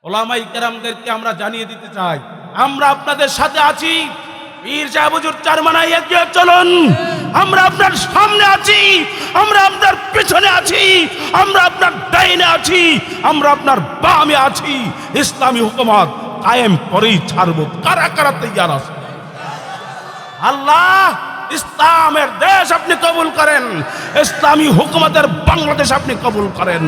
ওলামায়ে কেরামদেরকে আমরা জানিয়ে দিতে চাই, আমরা আপনাদের সাথে আছি। পীর সাহেব হুজুর চরমনাই এগিয়ে চলুন। আমরা আপনার সামনে আছি, আমরা আপনার পিছনে আছি, আমরা আপনার ডাইনে আছি, আমরা আপনার বামে আছি। ইসলামী হুকুমত কায়েম করেই ছাড়বো। কারা কারা তৈয়ার আছে? আল্লাহ ইসলামের দেশ আপনি কবুল করেন, ইসলামী হুকুমতের বাংলাদেশ আপনি কবুল করেন,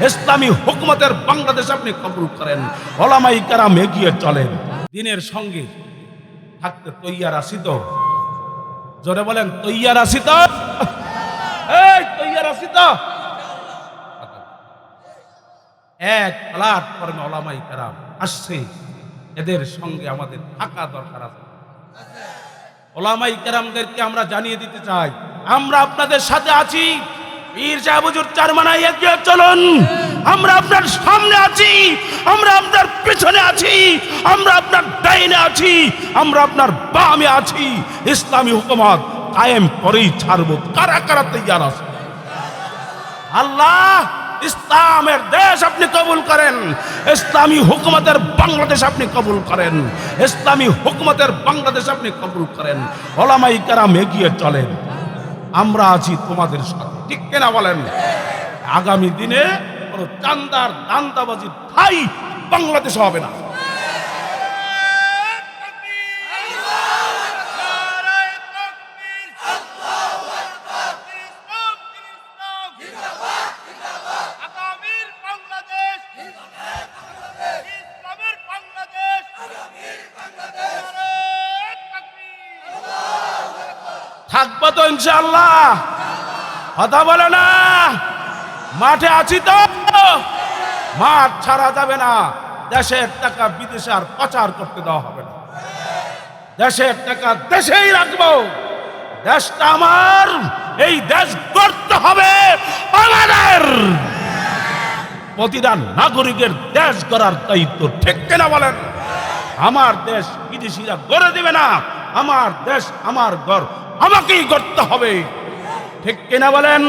ইসলামী হুকুমতের বাংলাদেশ আপনি কবুল করেন। ওলামায়ে কেরাম এগিয়ে চলেন। দিনের সঙ্গে থাকতে তৈয়ার আছি তো? জোরে বলেন, তৈয়ার আছি তো? এই তৈয়ার আছি তো? এক প্ল্যাটফর্মে ওলামায়ে কেরাম আসছে, এদের সঙ্গে আমাদের থাকা দরকার আছে। ওলামায়ে কেরামদেরকে আমরা জানিয়ে দিতে চাই, আমরা আপনাদের সাথে আছি। পীর সাহেব হুজুর চরমনাই এগিয়ে চলুন। আমরা আপনার সামনে আছি, আমরা আপনার পিছনে আছি, আমরা আপনার ডাইনে আছি, আমরা আপনার বামে আছি। ইসলামী হুকুমত কায়েম করেই ছাড়বো। কারা কারা তৈয়ার আছে? আল্লাহ ইসলামের দেশ আপনি কবুল করেন, ইসলামী হুকুমতের বাংলাদেশ আপনি কবুল করেন, ইসলামী হুকুমতের বাংলাদেশ আপনি কবুল করেন। ওলামায়ে কেরাম এগিয়ে চলেন। আমরা আছি তোমাদের সাথে, ঠিক কিনা বলেন? আগামী দিনে কোনো চান্দার দান্দাবাজির ঠাঁই বাংলাদেশে হবে না। থাকবো তো ইনশাআল্লাহ, কথা বলে না? মাঠে আছি তো? মাঠ ছাড়া যাবে না। দেশের টাকা বিদেশে আর পাচার করতে দেওয়া হবে না। দেশের টাকা দেশেই রাখবো। দেশটা আমার, এই দেশ গড়তে হবে আমাদের। প্রতিটা নাগরিকের দেশ গড়ার দায়িত্ব, ঠিক কিনা বলেন? আমার দেশ বিদেশিরা গড়ে দিবে না, আমার দেশ আমার ঘর আমাকেই করতে হবে, ঠিক কিনা বলেন?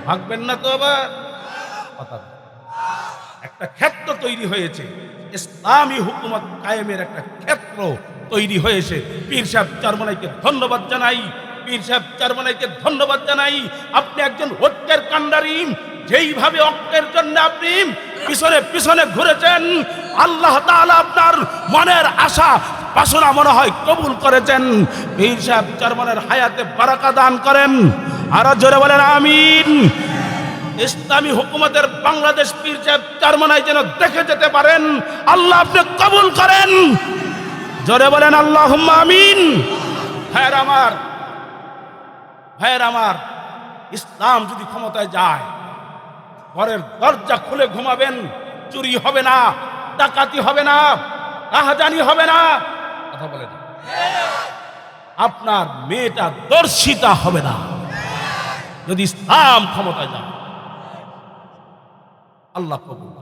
ভাগবেন না তো? আবার একটা ক্ষেত্র তৈরি হয়েছে, ইসলামী হুকুমত কায়েমের একটা ক্ষেত্র তৈরি হয়েছে। পীর সাহেব চরমনাইকে ধন্যবাদ জানাই, পীর সাহেব চরমনাইকে ধন্যবাদ জানাই। আপনি একজন ঐক্যের কান্ডারি। যেইভাবে ঐক্যের জন্য আপনি পিছনে পিছনে ঘুরেছেন, আল্লাহ তাআলা আপনার মনের আশা বাসনা মনে হয় কবুল করেছেন। পীর সাহেব চরমনাইয়ের হায়াতে বারাকা দান করেন। আরো জোরে বলেন আমিন। ইসলামী হুকুমতের বাংলাদেশ পীর সাহেব চরমনাই যেন দেখে যেতে পারেন, আল্লাহ আপনি কবুল করেন। জোরে বলেন আল্লাহুম্মা আমিন। ভাইয়ের আমার, ভাইয়ের আমার, ইসলাম যদি ক্ষমতায় যায়, ঘরের দরজা খুলে ঘুমাবেন, চুরি হবে না, ডাকাতি হবে না, রাহাজানি হবে না, কথা বলেন। আপনার মেয়েটা দর্শিতা হবে না যদি ইসলাম ক্ষমতায় যায়। আল্লাহ কবুল।